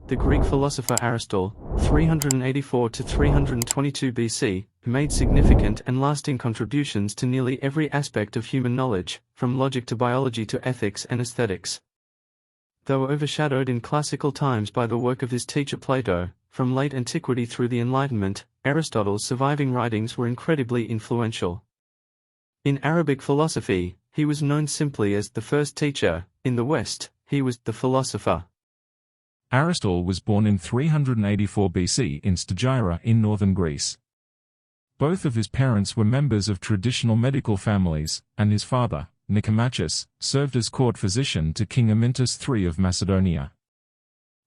the Greek philosopher Aristotle, 384 to 322 BC, made significant and lasting contributions to nearly every aspect of human knowledge, from logic to biology to ethics and aesthetics. Though overshadowed in classical times by the work of his teacher Plato, from late antiquity through the Enlightenment, Aristotle's surviving writings were incredibly influential. In Arabic philosophy, he was known simply as the first teacher; in the West, he was the philosopher. Aristotle was born in 384 BC in Stagira in northern Greece. Both of his parents were members of traditional medical families, and his father, Nicomachus, served as court physician to King Amyntas III of Macedonia.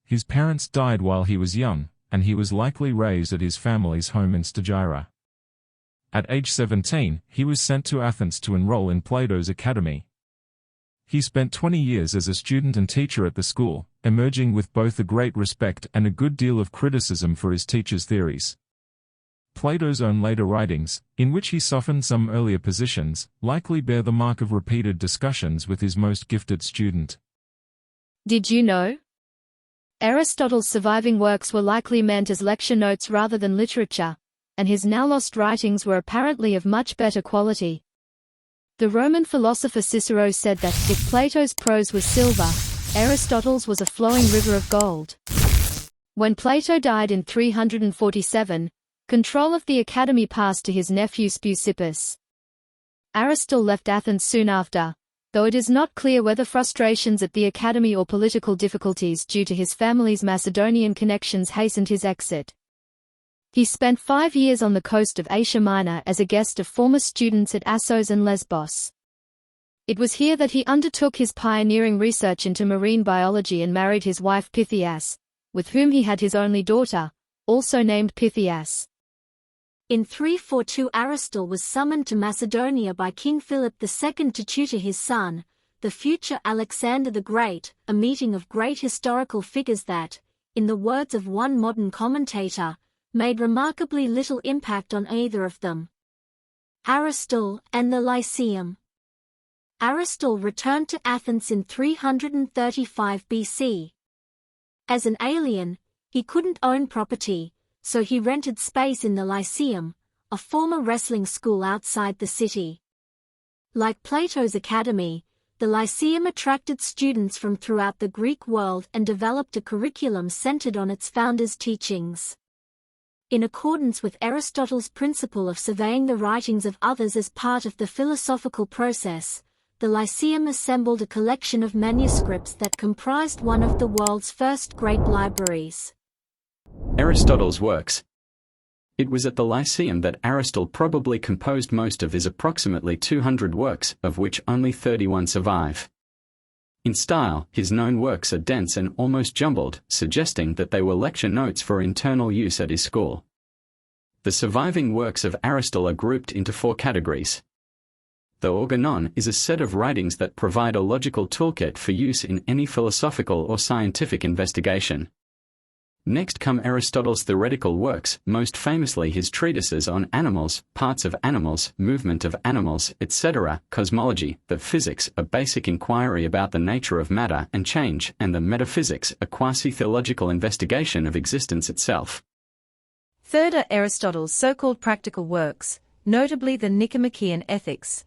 His parents died while he was young, and he was likely raised at his family's home in Stagira. At age 17, he was sent to Athens to enroll in Plato's academy. He spent 20 years as a student and teacher at the school, emerging with both a great respect and a good deal of criticism for his teacher's theories. Plato's own later writings, in which he softened some earlier positions, likely bear the mark of repeated discussions with his most gifted student. Did you know? Aristotle's surviving works were likely meant as lecture notes rather than literature, and his now-lost writings were apparently of much better quality. The Roman philosopher Cicero said that if Plato's prose was silver, Aristotle's was a flowing river of gold. When Plato died in 347, control of the academy passed to his nephew Speusippus. Aristotle left Athens soon after, though it is not clear whether frustrations at the academy or political difficulties due to his family's Macedonian connections hastened his exit. He spent 5 years on the coast of Asia Minor as a guest of former students at Assos and Lesbos. It was here that he undertook his pioneering research into marine biology and married his wife Pythias, with whom he had his only daughter, also named Pythias. In 342 Aristotle was summoned to Macedonia by King Philip II to tutor his son, the future Alexander the Great, a meeting of great historical figures that, in the words of one modern commentator, made remarkably little impact on either of them. Aristotle and the Lyceum. Aristotle returned to Athens in 335 BC. As an alien, he couldn't own property, so he rented space in the Lyceum, a former wrestling school outside the city. Like Plato's academy, the Lyceum attracted students from throughout the Greek world and developed a curriculum centered on its founder's teachings. In accordance with Aristotle's principle of surveying the writings of others as part of the philosophical process, the Lyceum assembled a collection of manuscripts that comprised one of the world's first great libraries. Aristotle's works. It was at the Lyceum that Aristotle probably composed most of his approximately 200 works, of which only 31 survive. In style, his known works are dense and almost jumbled, suggesting that they were lecture notes for internal use at his school. The surviving works of Aristotle are grouped into 4 categories. The Organon is a set of writings that provide a logical toolkit for use in any philosophical or scientific investigation. Next come Aristotle's theoretical works, most famously his treatises on animals, parts of animals, movement of animals, etc., cosmology, the physics, a basic inquiry about the nature of matter and change, and the metaphysics, a quasi-theological investigation of existence itself. Third are Aristotle's so-called practical works, notably the Nicomachean Ethics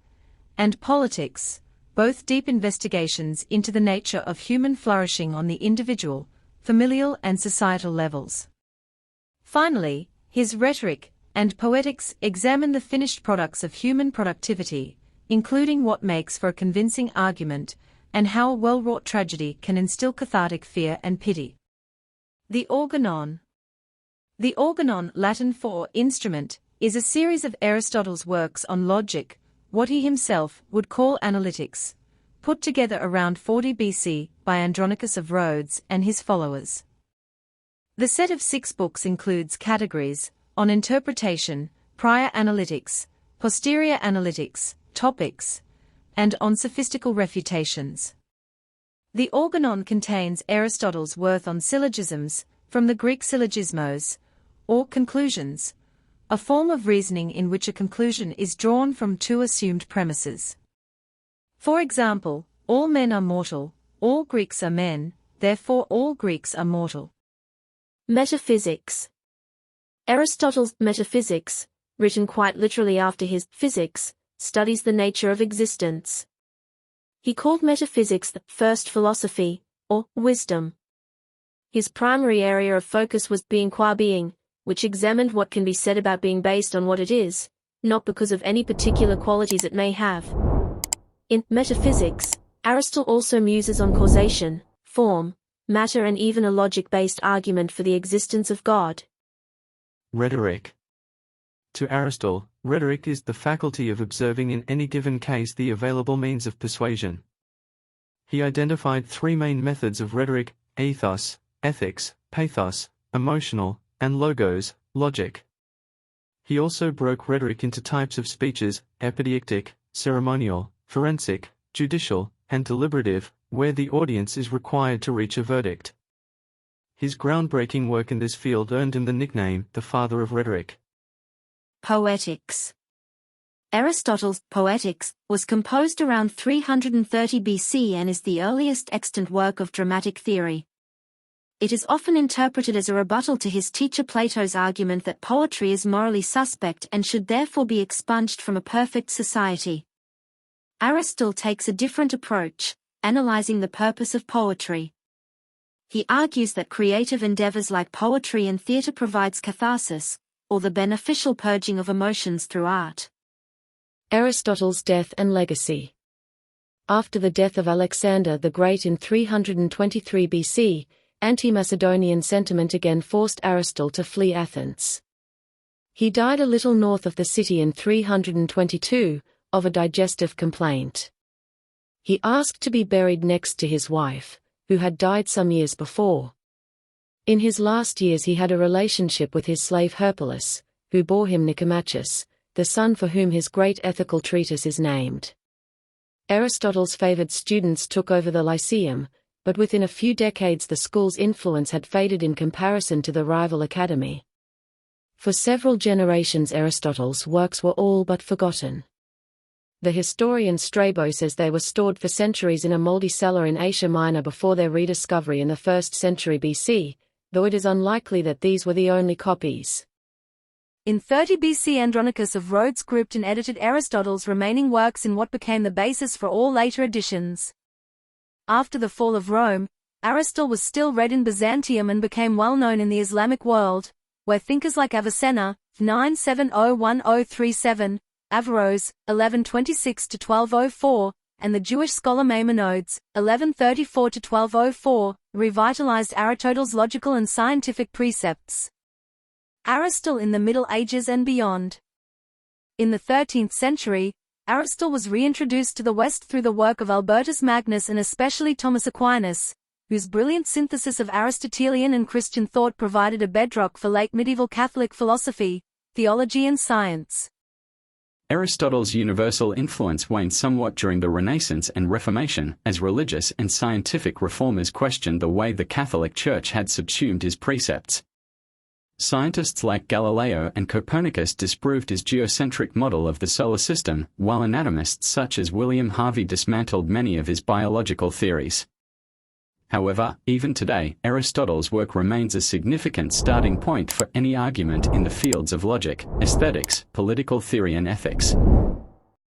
and Politics, both deep investigations into the nature of human flourishing on the individual, familial and societal levels. Finally, his Rhetoric and Poetics examine the finished products of human productivity, including what makes for a convincing argument and how a well-wrought tragedy can instill cathartic fear and pity. The Organon. The Organon, Latin for instrument, is a series of Aristotle's works on logic, what he himself would call analytics, put together around 40 BC by Andronicus of Rhodes and his followers. The set of 6 books includes categories on interpretation, prior analytics, posterior analytics, topics, and on sophistical refutations. The Organon contains Aristotle's work on syllogisms, from the Greek syllogismos, or conclusions, a form of reasoning in which a conclusion is drawn from 2 assumed premises. For example, all men are mortal, all Greeks are men, therefore all Greeks are mortal. Metaphysics. Aristotle's Metaphysics, written quite literally after his Physics, studies the nature of existence. He called metaphysics the first philosophy, or wisdom. His primary area of focus was being qua being, which examined what can be said about being based on what it is, not because of any particular qualities it may have. In Metaphysics, Aristotle also muses on causation, form, matter, and even a logic-based argument for the existence of God. Rhetoric. To Aristotle, rhetoric is the faculty of observing in any given case the available means of persuasion. He identified three main methods of rhetoric: ethos, ethics, pathos, emotional, and logos, logic. He also broke rhetoric into types of speeches: epideictic, ceremonial, forensic, judicial, and deliberative, where the audience is required to reach a verdict. His groundbreaking work in this field earned him the nickname, the father of rhetoric. Poetics. Aristotle's Poetics was composed around 330 BC and is the earliest extant work of dramatic theory. It is often interpreted as a rebuttal to his teacher Plato's argument that poetry is morally suspect and should therefore be expunged from a perfect society. Aristotle takes a different approach, analyzing the purpose of poetry. He argues that creative endeavors like poetry and theater provides catharsis, or the beneficial purging of emotions through art. Aristotle's death and legacy. After the death of Alexander the Great in 323 BC, anti-Macedonian sentiment again forced Aristotle to flee Athens. He died a little north of the city in 322, of a digestive complaint. He asked to be buried next to his wife, who had died some years before. In his last years he had a relationship with his slave Herpulus, who bore him Nicomachus, the son for whom his great ethical treatise is named. Aristotle's favored students took over the Lyceum, but within a few decades the school's influence had faded in comparison to the rival academy. For several generations Aristotle's works were all but forgotten. The historian Strabo says they were stored for centuries in a moldy cellar in Asia Minor before their rediscovery in the 1st century BC, though it is unlikely that these were the only copies. In 30 BC, Andronicus of Rhodes grouped and edited Aristotle's remaining works in what became the basis for all later editions. After the fall of Rome, Aristotle was still read in Byzantium and became well known in the Islamic world, where thinkers like Avicenna, 9701037, Averroes, 1126-1204, and the Jewish scholar Maimonides, 1134-1204, revitalized Aristotle's logical and scientific precepts. Aristotle in the Middle Ages and beyond. In the 13th century, Aristotle was reintroduced to the West through the work of Albertus Magnus and especially Thomas Aquinas, whose brilliant synthesis of Aristotelian and Christian thought provided a bedrock for late medieval Catholic philosophy, theology and science. Aristotle's universal influence waned somewhat during the Renaissance and Reformation, as religious and scientific reformers questioned the way the Catholic Church had subsumed his precepts. Scientists like Galileo and Copernicus disproved his geocentric model of the solar system, while anatomists such as William Harvey dismantled many of his biological theories. However, even today, Aristotle's work remains a significant starting point for any argument in the fields of logic, aesthetics, political theory and ethics.